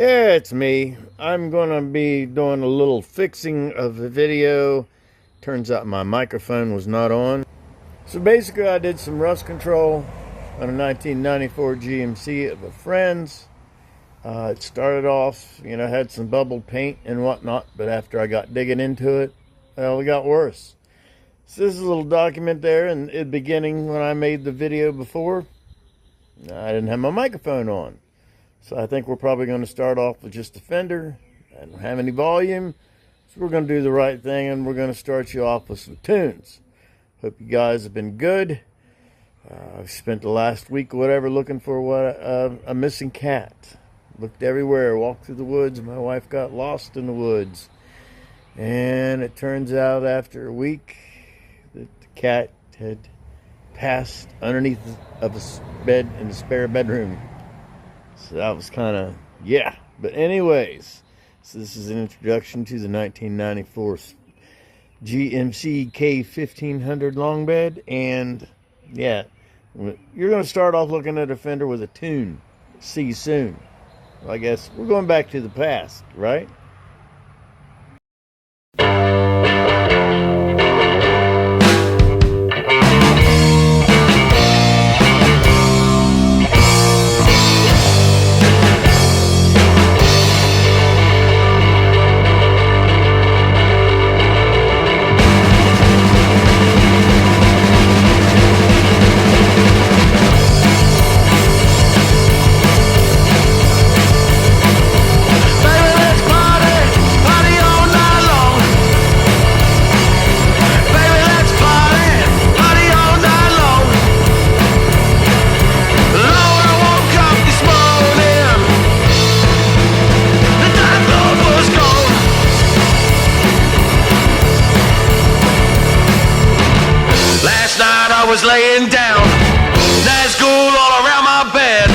Yeah, it's me. I'm gonna be doing a little fixing of the video. Turns out my microphone was not on. So basically I did some rust control on a 1994 GMC of a friend's. It started off, had some bubbled paint and whatnot, but after I got digging into it, well, it got worse. So this is a little document there in the beginning when I made the video before. I didn't have my microphone on. So I think we're probably going to start off with just the fender. I don't have any volume. So we're going to do the right thing and we're going to start you off with some tunes. Hope you guys have been good. I've spent the last week or whatever looking for a missing cat. Looked everywhere, walked through the woods. My wife got lost in the woods. And it turns out after a week that the cat had passed underneath of a bed in the spare bedroom. So that was kind of, yeah. But anyways, so this is an introduction to the 1994 GMC K1500 long bed. And yeah, you're going to start off looking at a fender with a tune. See you soon. Well, I guess we're going back to the past, right? Was laying down, Nazgul all around my bed.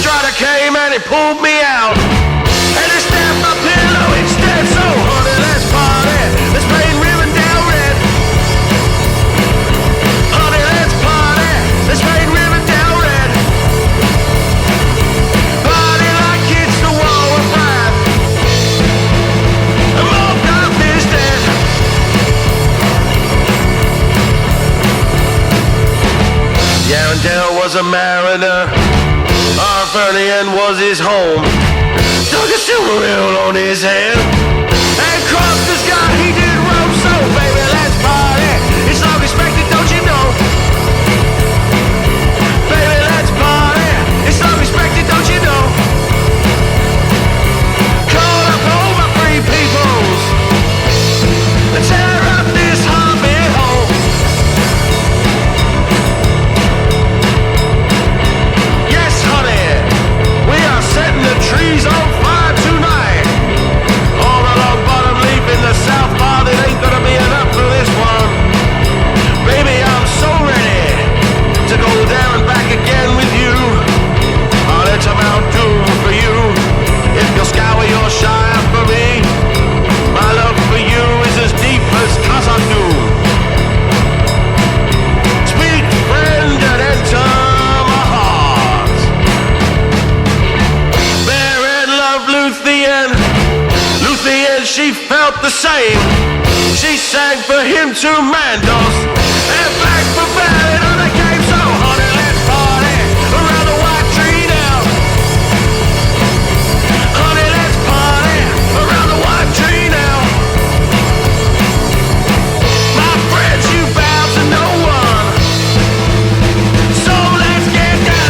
Strider came and he pulled me out, and he stabbed my pillow instead. So honey, let's party, let's paint Rivendell red. Honey, let's party, let's paint Rivendell red. Party like it's the war of pride. The mob of is dead. Yarendale was a mariner, Arvernian was his home. Dug a silver wheel on his head, and crossed the sky he did roam. So baby, let's party, it's love expected, don't you know? Baby, let's party, it's love expected, don't you know? Call up all my free peoples, and tear up this hobby hole. Setting the trees on fire tonight. All along bottom leaf in the south bar, that ain't gonna be enough for this one. Baby, I'm so ready to go there and back again with you. I'll let them out doom for you if you'll scour your shire for me. My love for you is as deep as Khazad-dû. Sweet friend, and enter my heart. Luthien, she felt the same. She sang for him to Mandos and back for Valley on the game. So honey, let's party around the white tree now. Honey, let's party around the white tree now. My friends, you bow to no one, so let's get down.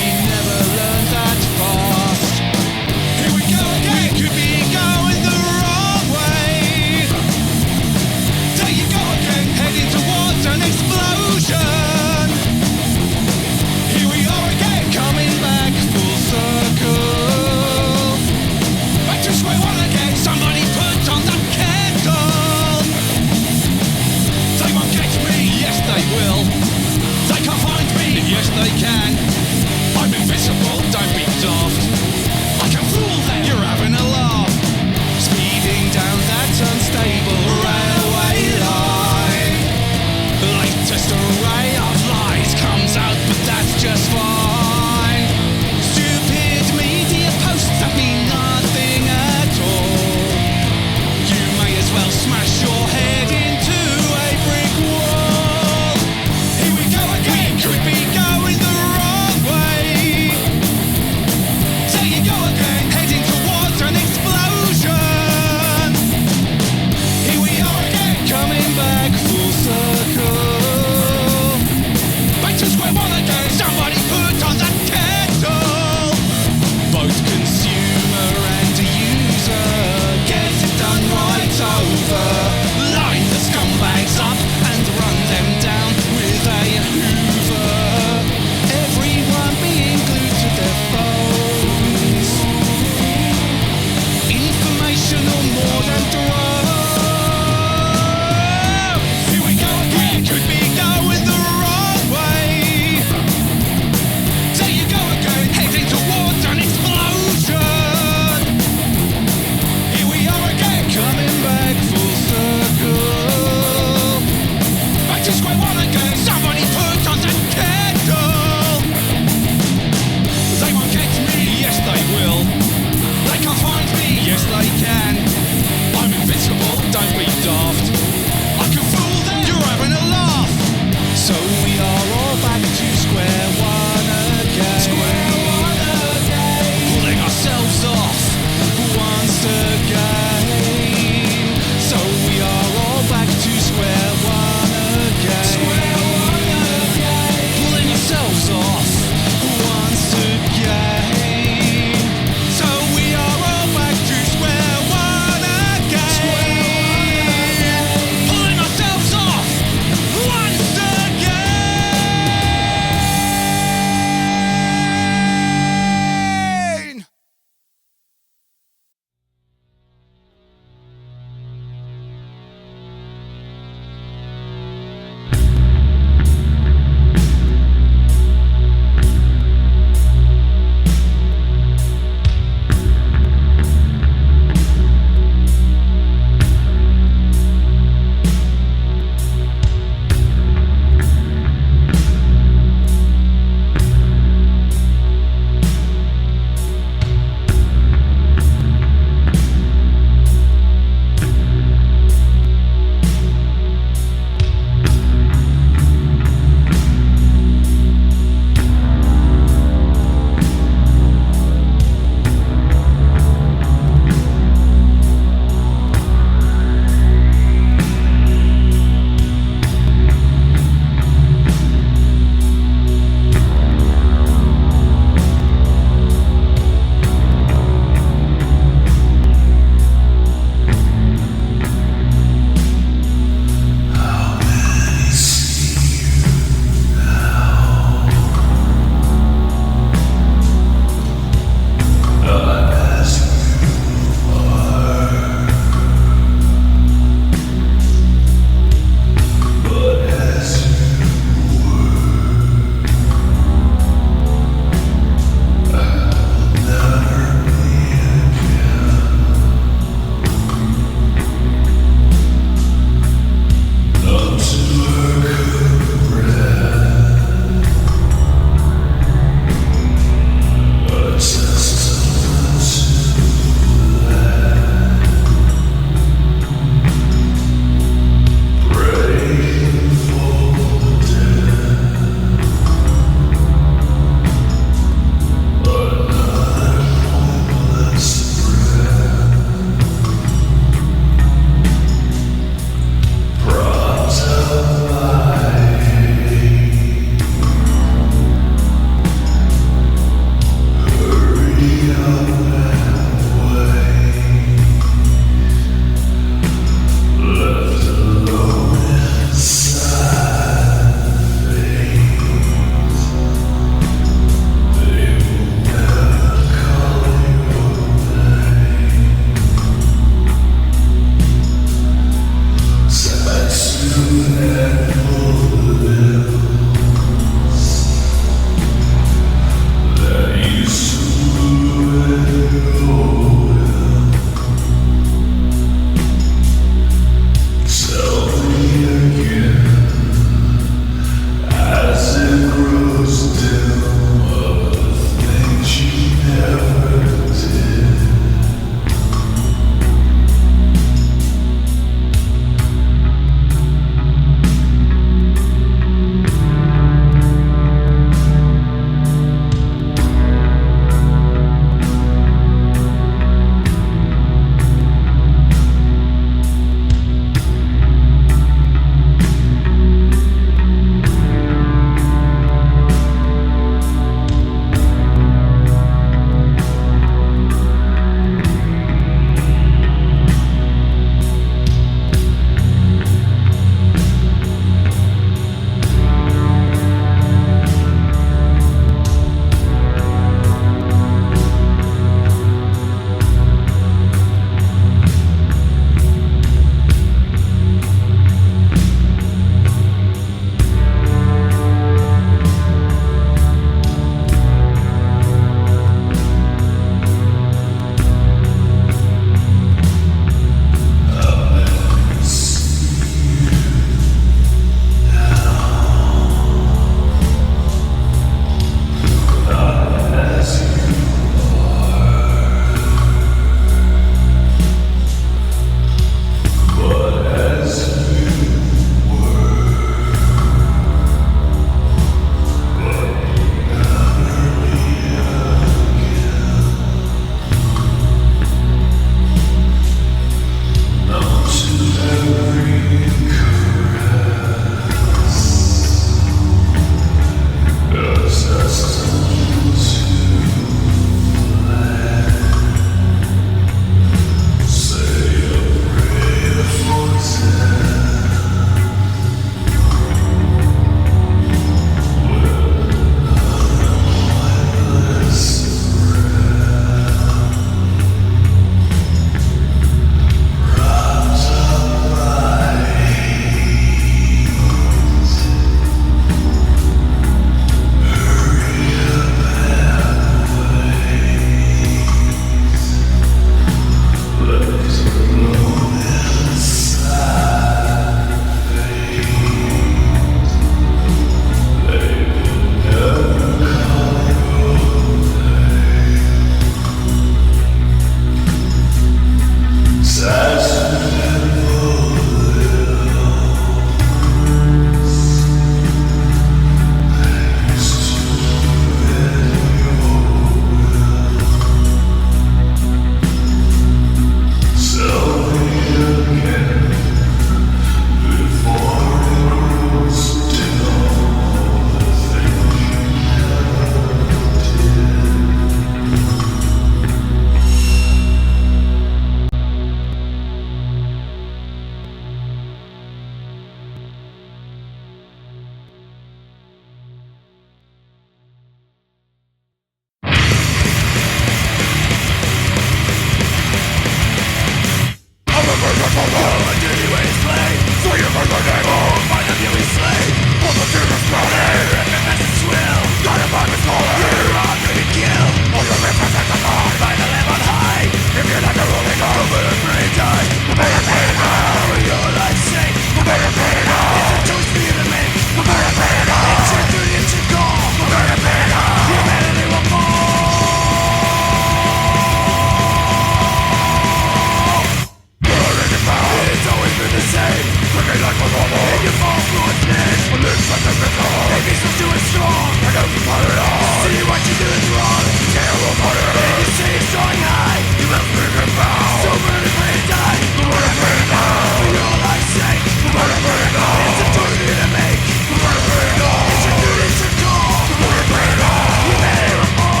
Maybe supposed to be strong. I know you want it all. See what you do is wrong. Terrible motor. And you say it's drawing high. You must bring it down. So burn it, burn it, die. Burn it, burn it down. For your life's sake. Burn it, burn it down. It's a choice you're gonna make. Burn it, burn it down. It's your duty, it's your call. Burn it, burn it down. You better fall.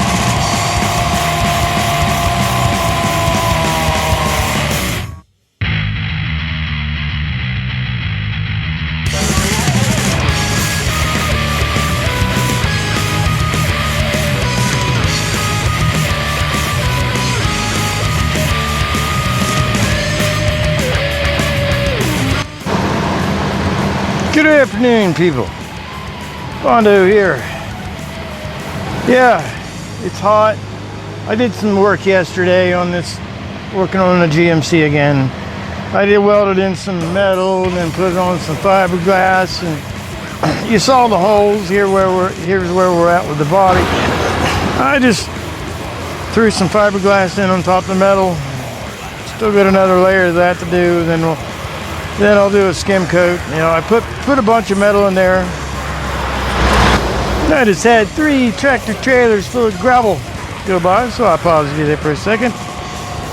Good afternoon, people. Bondo here. Yeah, it's hot. I did some work yesterday on this, working on the GMC again. I did welded in some metal and then put on some fiberglass, and you saw the holes here. Here's where we're at with the body. I just threw some fiberglass in on top of the metal. Still got another layer of that to do. Then I'll do a skim coat. You know, I put a bunch of metal in there. I just had 3 tractor trailers full of gravel go by, so I paused you there for a second.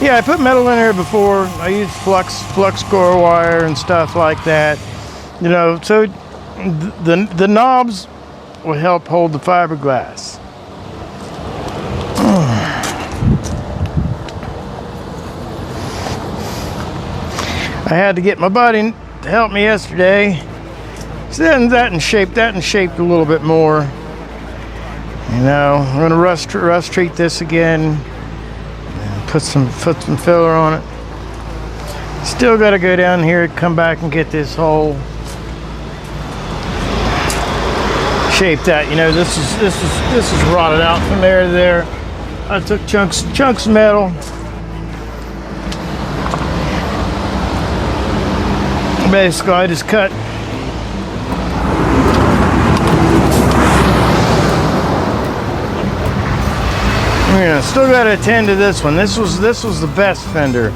Yeah, I put metal in there before. I used flux core wire and stuff like that. You know, so the knobs will help hold the fiberglass. I had to get my buddy to help me yesterday. So that in shape a little bit more. You know, I'm gonna rust treat this again. Put some filler on it. Still gotta go down here, come back and get this hole shaped that. You know, this is rotted out from there to there. I took chunks of metal. Basically, I just cut. Yeah, still got to attend to this one. This was the best fender.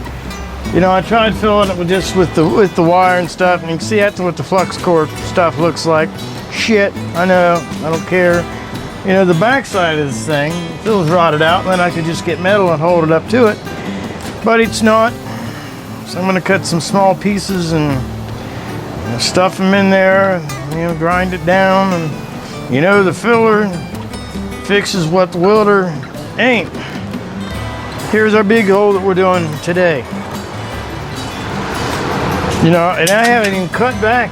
You know, I tried filling it with the wire and stuff, and you can see that's what the flux core stuff looks like. Shit, I know, I don't care. You know, the backside of this thing feels rotted out, and then I could just get metal and hold it up to it, but it's not. So I'm gonna cut some small pieces and stuff them in there, you know, grind it down, and you know, the filler fixes what the welder ain't. Here's our big hole that we're doing today. You know, and I haven't even cut back.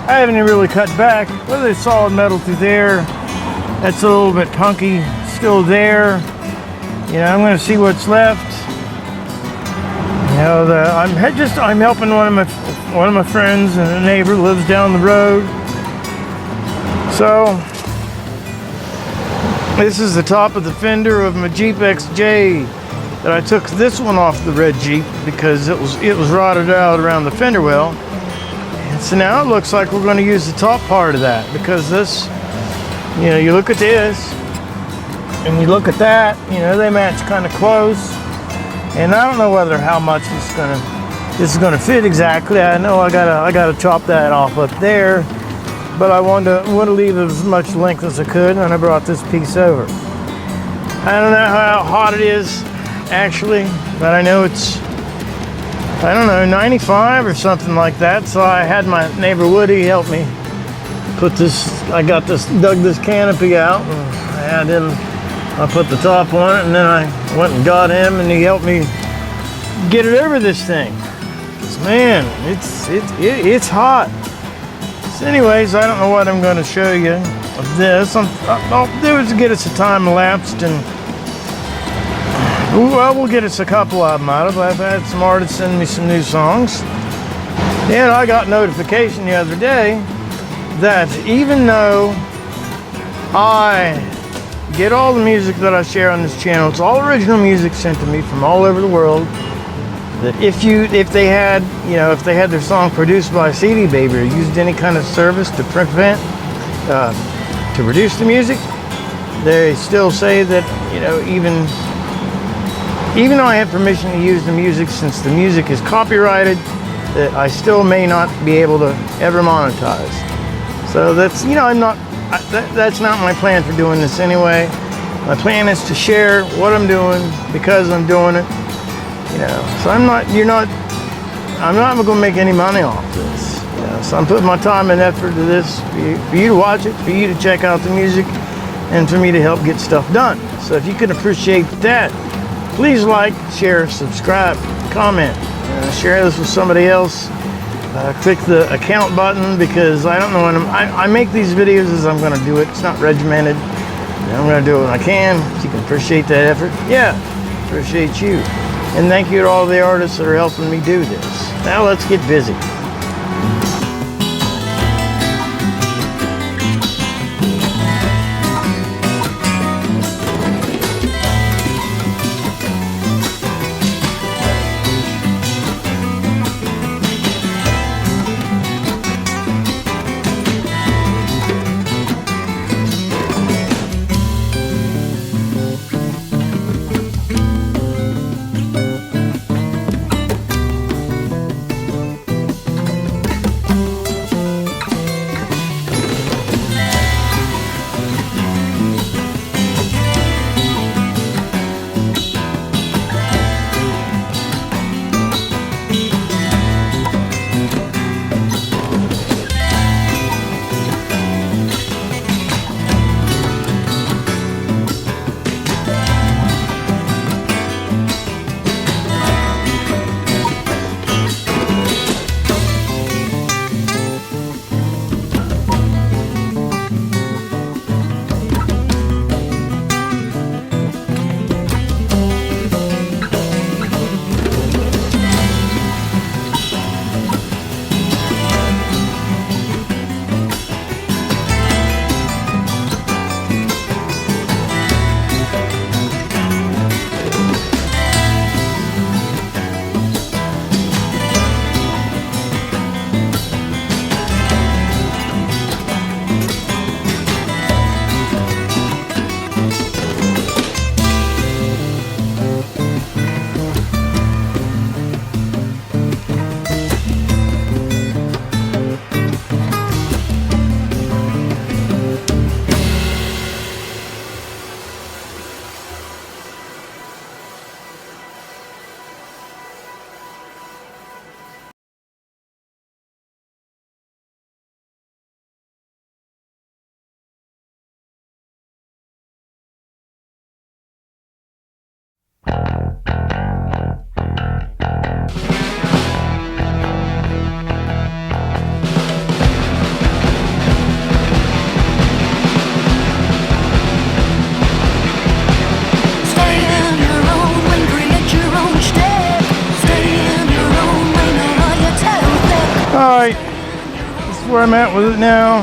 I haven't even really cut back. Well, there's solid metal through there. That's a little bit punky, still there. You know, I'm gonna see what's left. You know, I'm helping one of my friends, and a neighbor lives down the road. So this is the top of the fender of my Jeep XJ that I took this one off the red Jeep because it was rotted out around the fender well. And so now it looks like we're going to use the top part of that, because this, you know, you look at this and you look at that, you know, they match kind of close. And I don't know how much this is gonna fit exactly. I know I gotta chop that off up there, but I wanted to leave as much length as I could, and I brought this piece over. I don't know how hot it is actually, but I know it's, I don't know, 95 or something like that. So I had my neighbor Woody help me put this. I dug this canopy out, and I put the top on it, and then I went and got him, and he helped me get it over this thing. Man, it's hot. So anyways, I don't know what I'm going to show you of this. I'll do is get us a time elapsed, and well, we'll get us a couple of them out of it. I've had some artists send me some new songs, and I got notification the other day that even though I get all the music that I share on this channel, it's all original music sent to me from all over the world, that if they had their song produced by CD Baby or used any kind of service to produce the music, they still say that, you know, even though I have permission to use the music, since the music is copyrighted, that I still may not be able to ever monetize. So that's, you know, that's not my plan for doing this anyway. My plan is to share what I'm doing because I'm doing it. You know, so I'm not going to make any money off this. You know, so I'm putting my time and effort to this for you to watch it, for you to check out the music, and for me to help get stuff done. So if you can appreciate that, please like, share, subscribe, comment, share this with somebody else. Click the account button, because I don't know when I make these videos as I'm going to do it. It's not regimented. I'm going to do it when I can. If you can appreciate that effort, yeah, appreciate you. And thank you to all the artists that are helping me do this. Now let's get busy. Alright, this is where I'm at with it now.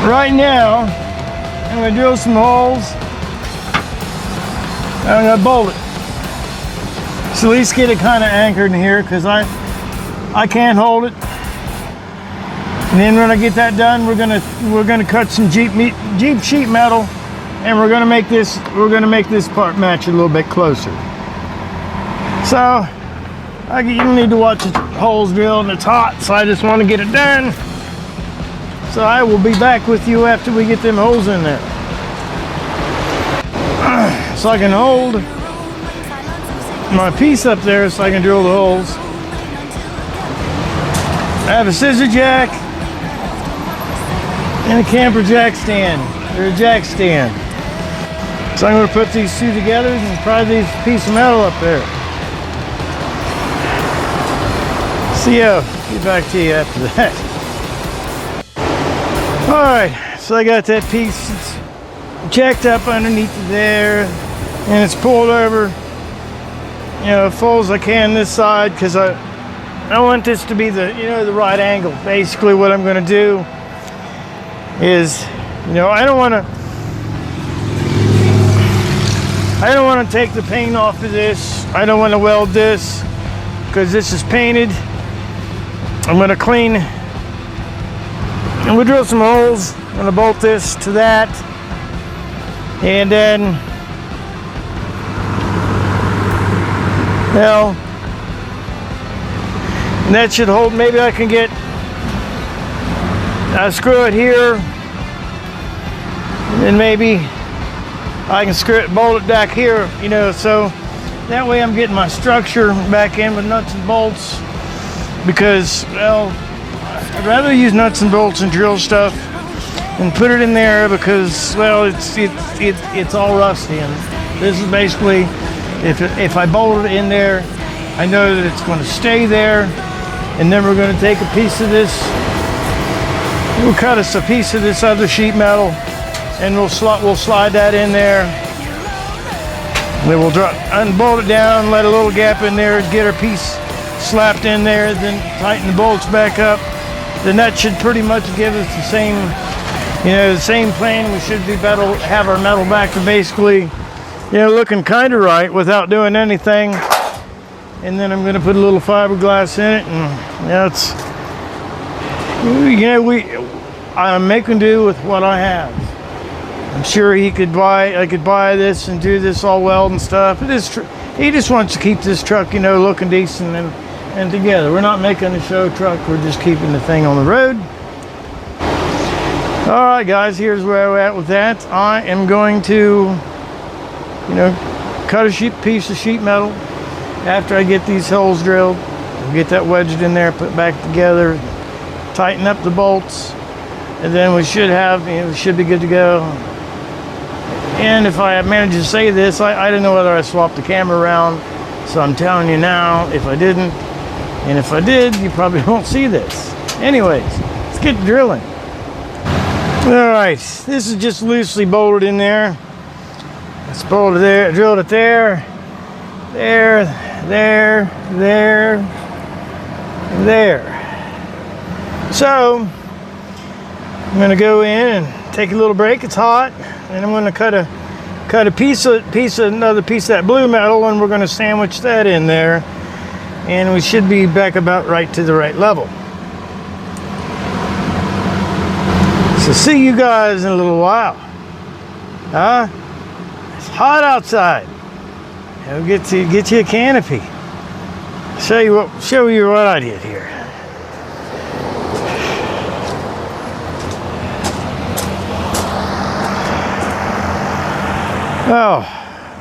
Right now, I'm going to drill some holes. I'm going to bolt it. So at least get it kind of anchored in here, because I can't hold it. And then when I get that done, we're gonna cut some Jeep sheet metal, and we're gonna make this part match a little bit closer. So you don't need to watch the holes drilled, and it's hot, so I just want to get it done. So I will be back with you after we get them holes in there. So I can hold my piece up there so I can drill the holes. I have a scissor jack and a camper jack stand, or a jack stand. So I'm going to put these two together and pry these piece of metal up there. See ya. Get back to you after that. Alright, so I got that piece jacked up underneath there, and it's pulled over, you know, as full as I can this side, because I want this to be the right angle. Basically what I'm going to do is, I don't want to take the paint off of this. I don't want to weld this because this is painted. I'm going to clean, and we'll drill some holes. I'm going to bolt this to that, and then, And that should hold. Maybe I can get screw it here, and maybe I can screw it, bolt it back here, you know, so that way I'm getting my structure back in with nuts and bolts, because, well, I'd rather use nuts and bolts and drill stuff and put it in there, because, well, it's all rusty, and this is basically, if I bolt it in there, I know that it's going to stay there. And then we're going to take a piece of this, we'll cut us a piece of this other sheet metal, and we'll slide that in there. Then we'll unbolt it down, let a little gap in there, get our piece slapped in there, then tighten the bolts back up. Then that should pretty much give us the same, you know, the same plan. We should be better, have our metal back to basically, you know, looking kind of right without doing anything. And then I'm going to put a little fiberglass in it, and you know, I'm making do with what I have. I'm sure I could buy this and do this all weld and stuff. He just wants to keep this truck, you know, looking decent and together. We're not making a show truck. We're just keeping the thing on the road. All right, guys, here's where we're at with that. I am going to, you know, cut a piece of sheet metal. After I get these holes drilled, we'll get that wedged in there, put back together, tighten up the bolts, and then we should have, you know, we should be good to go. And if I manage to say this, I don't know whether I swapped the camera around, so I'm telling you now, if I didn't, and if I did, you probably won't see this. Anyways, let's get to drilling. All right, this is just loosely bolted in there. Let's bolt it there, drilled it there. There. So I'm going to go in and take a little break. It's hot, and I'm going to cut a piece of another piece of that blue metal, and we're going to sandwich that in there, and we should be back about right to the right level. So see you guys in a little while. It's hot outside. I'll get you a canopy. Show you what I did here. Oh,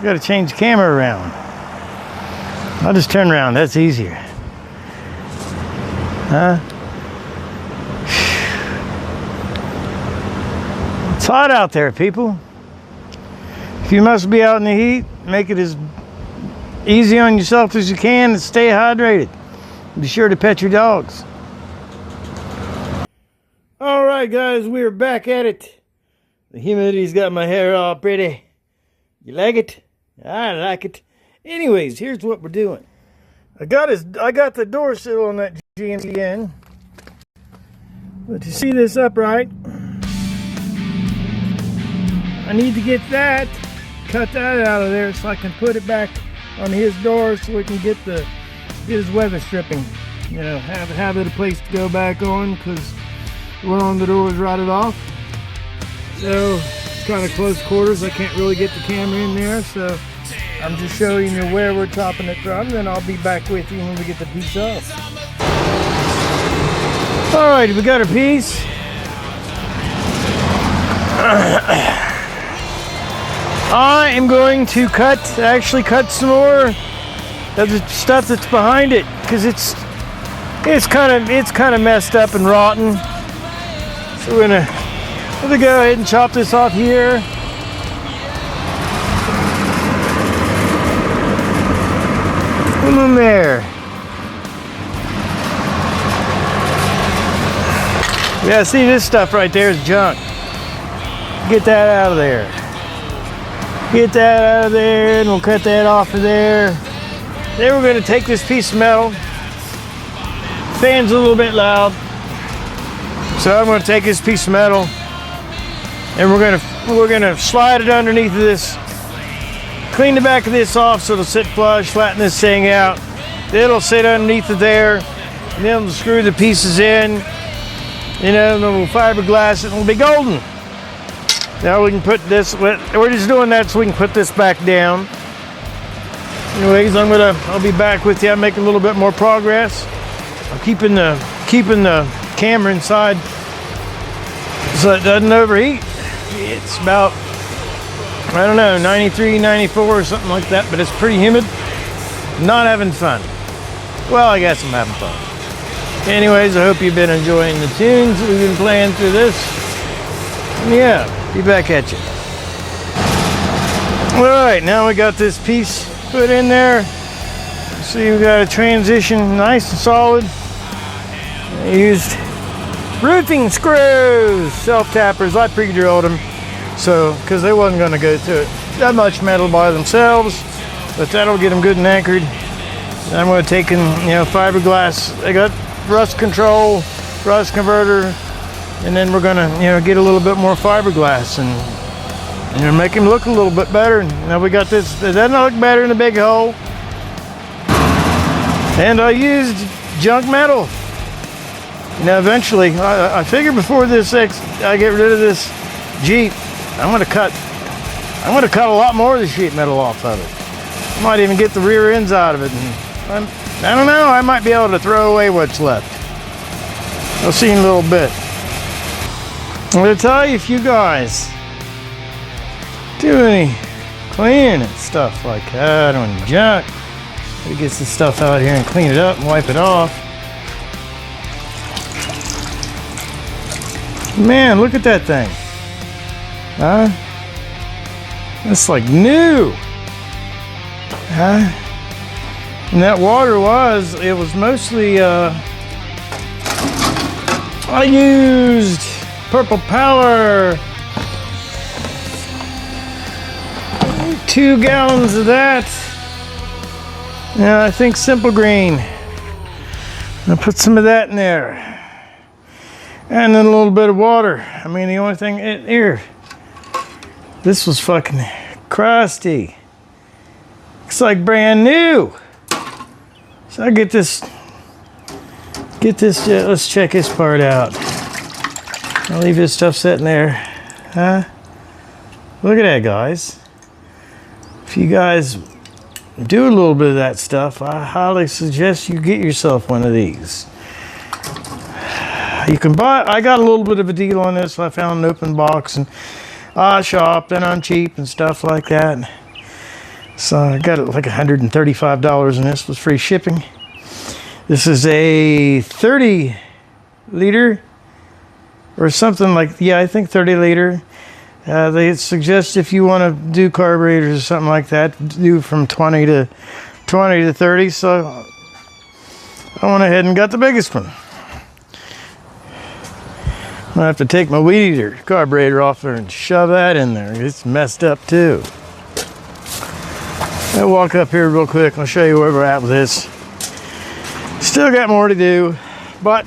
got to change the camera around. I'll just turn around. That's easier. It's hot out there, people. If you must be out in the heat, make it as easy on yourself as you can and stay hydrated. Be sure to pet your dogs. All right, guys, we're back at it. The humidity's got my hair all pretty. You like it? I like it. Anyways, here's what we're doing. I got the door sill on that GMC in. But you see this upright? I need to get that, cut that out of there so I can put it back on his door so we can get his weather stripping. You know, have it a place to go back on, because the one on the door is rotted off. So it's kind of close quarters. I can't really get the camera in there, so I'm just showing you where we're chopping it from. Then I'll be back with you when we get the piece off. All right, we got our piece. I am going to actually cut some more of the stuff that's behind it, because it's kind of messed up and rotten. So we're gonna go ahead and chop this off here. And then there. Yeah, see, this stuff right there is junk. Get that out of there. Get that out of there, and we'll cut that off of there. Then we're going to take this piece of metal. Fan's a little bit loud, so I'm going to take this piece of metal, and we're going to slide it underneath of this. Clean the back of this off so it'll sit flush. Flatten this thing out. It'll sit underneath of there, and then we'll screw the pieces in. You know, and then we'll fiberglass it, and it'll be golden. Now we can put this, we're just doing that so we can put this back down. Anyways, I'll be back with you. I'm making a little bit more progress. I'm keeping the camera inside so it doesn't overheat. It's about, I don't know, 93, 94 or something like that, but it's pretty humid. Not having fun. Well, I guess I'm having fun. Anyways, I hope you've been enjoying the tunes that we've been playing through this. And yeah, be back at you. Alright, now we got this piece put in there. See, we got a transition nice and solid. I used roofing screws, self-tappers. I pre-drilled them, so because they wasn't going to go through it that much metal by themselves, but that'll get them good and anchored. And I'm going to take in, fiberglass. I got rust control, rust converter, and then we're going to, get a little bit more fiberglass and make him look a little bit better. Now we got this. It doesn't look better in the big hole. And I used junk metal. Eventually, I figure before I get rid of this Jeep, I'm gonna cut a lot more of the sheet metal off of it. I might even get the rear ends out of it. And I don't know, I might be able to throw away what's left. I'll see in a little bit. I'm gonna tell you, if you guys do any cleaning and stuff like that on junk, we get some stuff out here and clean it up and wipe it off. Man, look at that thing. Huh? It's like new. Huh? And that water it was mostly, I used Purple Power. 2 gallons of that. Yeah, I think Simple Green. I'll put some of that in there. And then a little bit of water. I mean, the only thing here, this was fucking crusty. Looks like brand new. So I get this, let's check this part out. I'll leave this stuff sitting there. Huh? Look at that, guys. If you guys do a little bit of that stuff, I highly suggest you get yourself one of these. You can buy, I got a little bit of a deal on this. I found an open box and I shopped and I'm cheap and stuff like that. So I got it like $135 and this was free shipping. This is a 30 liter or something like, yeah, I think 30 liter. They suggest if you want to do carburetors or something like that, do from 20 to 30. So I went ahead and got the biggest one. I have to take my weed eater carburetor off there and shove that in there. It's messed up too. I'll walk up here real quick. I'll show you where we're at with this. Still got more to do, but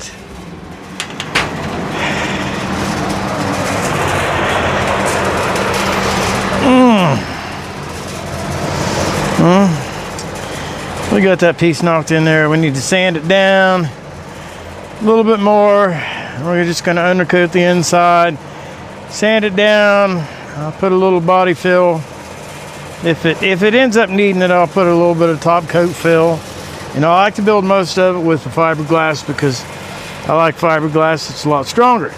we got that piece knocked in there. We need to sand it down a little bit more. We're just going to undercoat the inside, sand it down. I'll put a little body fill. If it ends up needing it, I'll put a little bit of top coat fill. And I like to build most of it with the fiberglass because I like fiberglass. It's a lot stronger.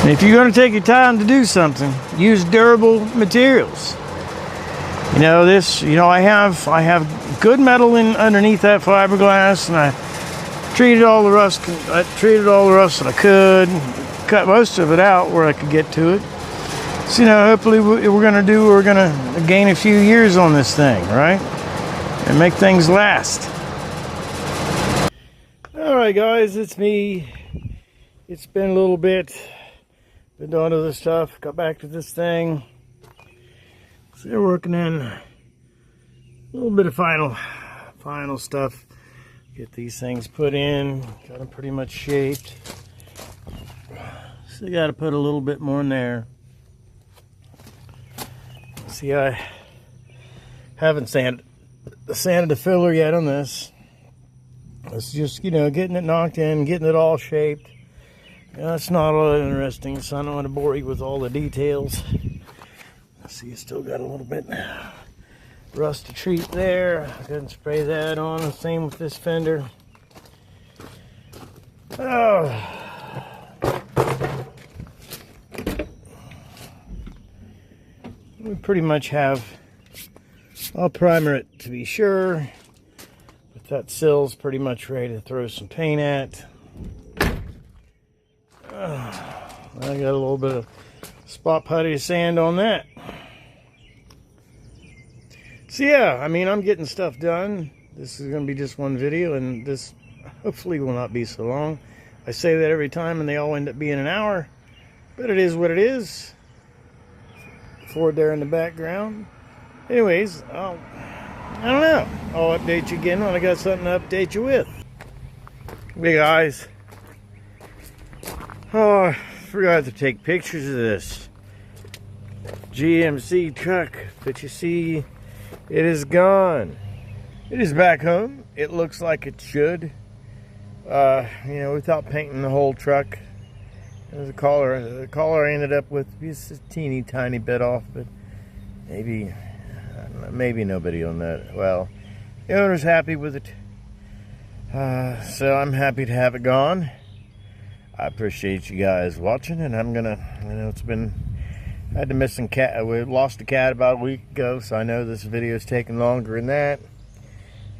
And if you're going to take your time to do something, use durable materials. I have good metal in underneath that fiberglass, and I treated all the rust that I could, cut most of it out where I could get to it. So, hopefully we're going to gain a few years on this thing, right? And make things last. All right, guys, it's me. It's been a little bit. Been doing other stuff. Got back to this thing. Still working in a little bit of final stuff. Get these things put in. Got them pretty much shaped. Still got to put a little bit more in there. See, I haven't sanded the filler yet on this. It's just, getting it knocked in, getting it all shaped. That's not all that interesting, so I don't want to bore you with all the details. See, you still got a little bit rust to treat there. I couldn't spray that on. The same with this fender. Oh. We pretty much have, I'll primer it to be sure, but that sill's pretty much ready to throw some paint at. I got a little bit of spot putty sand on that. So yeah, I mean, I'm getting stuff done. This is going to be just one video, and this hopefully will not be so long. I say that every time and they all end up being an hour, but it is what it is. Ford there in the background. Anyways, I don't know. I'll update you again when I got something to update you with. Hey guys. Oh, I forgot to take pictures of this GMC truck, but you see, it is gone. It is back home. It looks like it should. You know, without painting the whole truck. The collar ended up with just a teeny tiny bit off, but maybe, I don't know, maybe nobody on that. Well, the owner's happy with it, so I'm happy to have it gone. I appreciate you guys watching, and I'm gonna, I know it's been, I had to miss some cat. We lost a cat about a week ago, so I know this video's taking longer than that.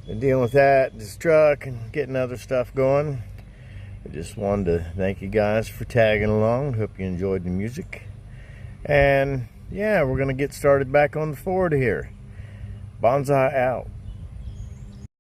Been dealing with that, this truck, and getting other stuff going. I just wanted to thank you guys for tagging along. Hope you enjoyed the music. And yeah, we're going to get started back on the Ford here. Bonsai out.